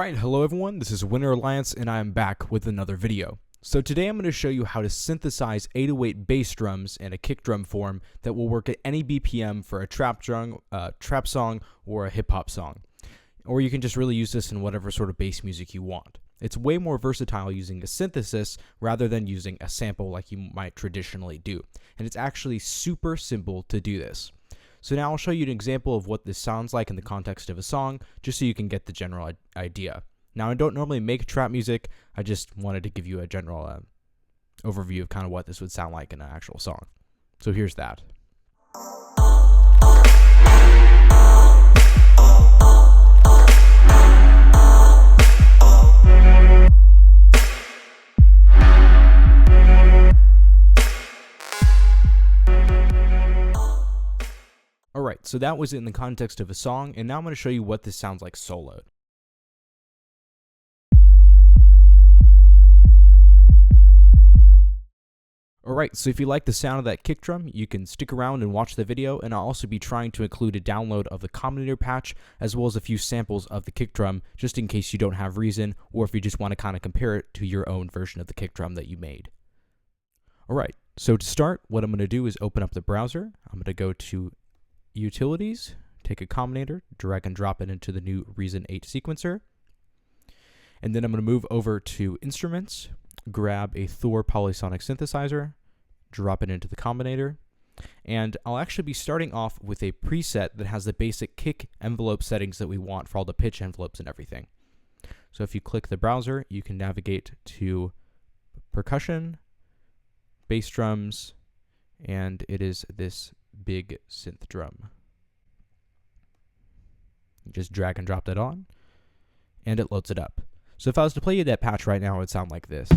Alright, hello everyone, this is Winter Alliance and I am back with another video. So today I'm going to show you how to synthesize 808 bass drums in a kick drum form that will work at any BPM for a trap song, or a hip hop song. Or you can just really use this in whatever sort of bass music you want. It's way more versatile using a synthesis rather than using a sample like you might traditionally do. And it's actually super simple to do this. So now I'll show you an example of what this sounds like in the context of a song, just so you can get the general idea. Now, I don't normally make trap music, I just wanted to give you a general overview of kind of what this would sound like in an actual song. So here's that. Alright, so that was in the context of a song, and now I'm going to show you what this sounds like soloed. Alright, so if you like the sound of that kick drum, you can stick around and watch the video, and I'll also be trying to include a download of the Combinator patch, as well as a few samples of the kick drum, just in case you don't have Reason, or if you just want to kind of compare it to your own version of the kick drum that you made. Alright, so to start, what I'm going to do is open up the browser. I'm going to go to Utilities, take a Combinator, drag and drop it into the new Reason 8 sequencer, and then I'm going to move over to Instruments, grab a Thor Polysonic Synthesizer, drop it into the Combinator, and I'll actually be starting off with a preset that has the basic kick envelope settings that we want for all the pitch envelopes and everything. So if you click the browser, you can navigate to Percussion, Bass Drums, and it is this big synth drum. You just drag and drop that on, and it loads it up. So if I was to play you that patch right now, it would sound like this.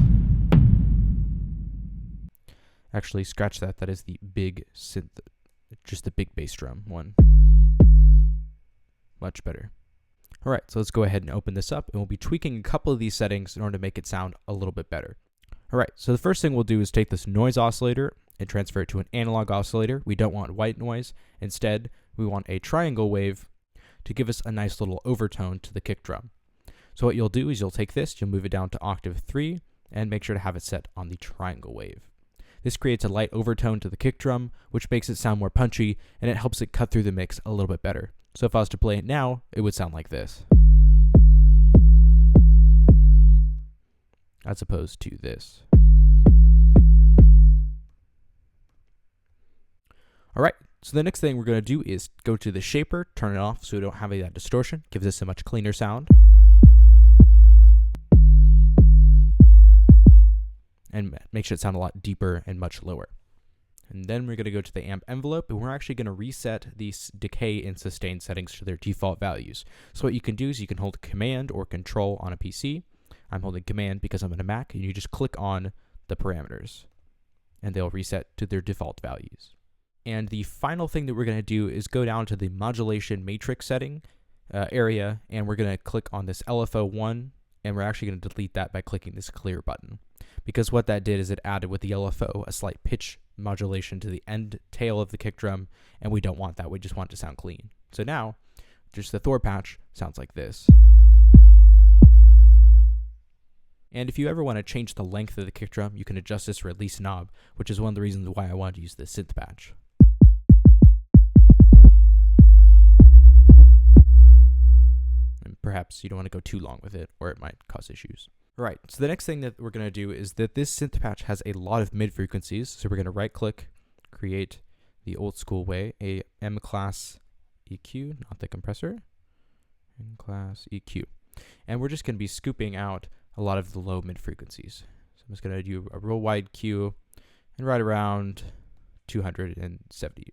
Actually, scratch that. That is the big synth, just the big bass drum one. Much better. Alright, so let's go ahead and open this up, and we'll be tweaking a couple of these settings in order to make it sound a little bit better. Alright, so the first thing we'll do is take this noise oscillator and transfer it to an analog oscillator. We don't want white noise. Instead, we want a triangle wave to give us a nice little overtone to the kick drum. So what you'll do is you'll take this, you'll move it down to octave 3, and make sure to have it set on the triangle wave. This creates a light overtone to the kick drum, which makes it sound more punchy, and it helps it cut through the mix a little bit better. So if I was to play it now, it would sound like this, as opposed to this. Alright, so the next thing we're going to do is go to the shaper, turn it off so we don't have any of that distortion, gives this a much cleaner sound. And makes it sound a lot deeper and much lower. And then we're going to go to the amp envelope, and we're actually going to reset these decay and sustain settings to their default values. So what you can do is you can hold Command or Control on a PC. I'm holding Command because I'm on a Mac, and you just click on the parameters, and they'll reset to their default values. And the final thing that we're going to do is go down to the modulation matrix setting area, and we're going to click on this LFO1, and we're actually going to delete that by clicking this clear button. Because what that did is it added with the LFO a slight pitch modulation to the end tail of the kick drum, and we don't want that, we just want it to sound clean. So now, just the Thor patch sounds like this. And if you ever want to change the length of the kick drum, you can adjust this release knob, which is one of the reasons why I wanted to use the synth patch. And perhaps you don't want to go too long with it, or it might cause issues. Alright, so the next thing that we're going to do is that this synth patch has a lot of mid frequencies, so we're going to right click, create the old school way, a M-class EQ, not the compressor, M-class EQ. And we're just going to be scooping out a lot of the low mid frequencies. So I'm just going to do a real wide Q and right around 270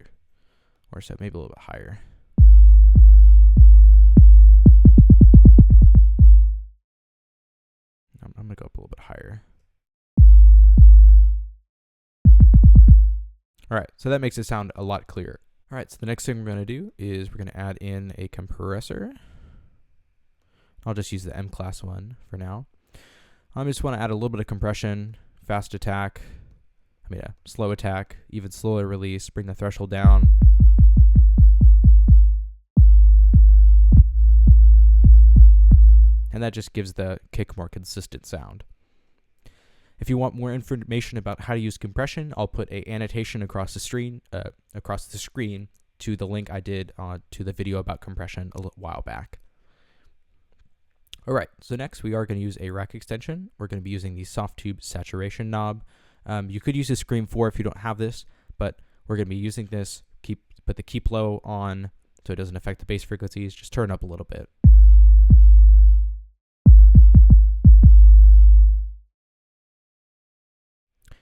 or so, maybe a little bit higher. I'm going to go up a little bit higher. Alright, so that makes it sound a lot clearer. Alright, so the next thing we're going to do is we're going to add in a compressor. I'll just use the M-class one for now. I just want to add a little bit of compression, fast attack, slow attack, even slower release, bring the threshold down. and that just gives the kick more consistent sound. If you want more information about how to use compression, I'll put an annotation across the screen to the link I did to the video about compression a little while back. Alright, so next we are going to use a rack extension. We're going to be using the Softube saturation knob. You could use a Scream 4 if you don't have this, but we're going to be using this. Put the keep low on so it doesn't affect the bass frequencies. Just turn up a little bit.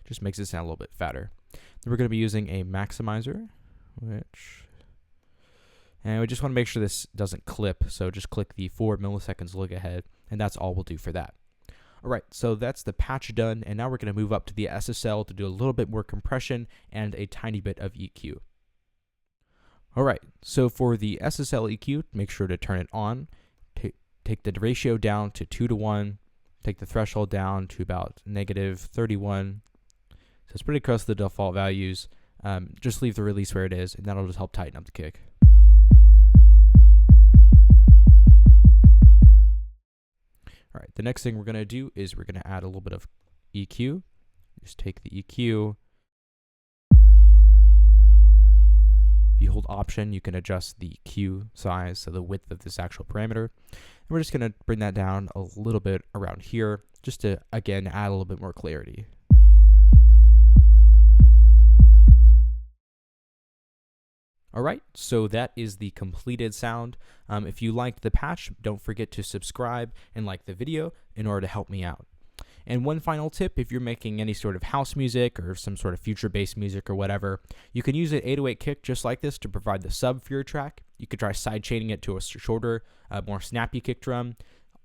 Just makes it sound a little bit fatter. Then we're going to be using a maximizer, and we just want to make sure this doesn't clip, so just click the 4 milliseconds look ahead, and that's all we'll do for that. Alright, so that's the patch done, and now we're going to move up to the SSL to do a little bit more compression and a tiny bit of EQ. Alright, so for the SSL EQ, make sure to turn it on, take the ratio down to 2:1, take the threshold down to about -31, so it's pretty close to the default values. Just leave the release where it is, and that'll just help tighten up the kick. Alright, the next thing we're going to do is we're going to add a little bit of EQ. Just take the EQ. If you hold Option, you can adjust the Q size, so the width of this actual parameter. And we're just going to bring that down a little bit around here, just to, again, add a little bit more clarity. Alright, so that is the completed sound. If you liked the patch, don't forget to subscribe and like the video in order to help me out. And one final tip, if you're making any sort of house music or some sort of future-based music or whatever, you can use an 808 kick just like this to provide the sub for your track. You could try sidechaining it to a shorter, more snappy kick drum,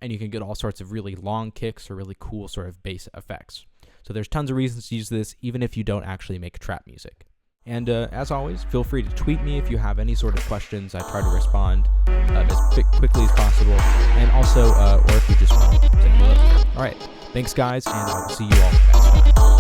and you can get all sorts of really long kicks or really cool sort of bass effects. So there's tons of reasons to use this, even if you don't actually make trap music. And as always, feel free to tweet me if you have any sort of questions. I try to respond as quickly as possible. And also, or if you just want to say hello. Alright, thanks guys, and I will see you all next time.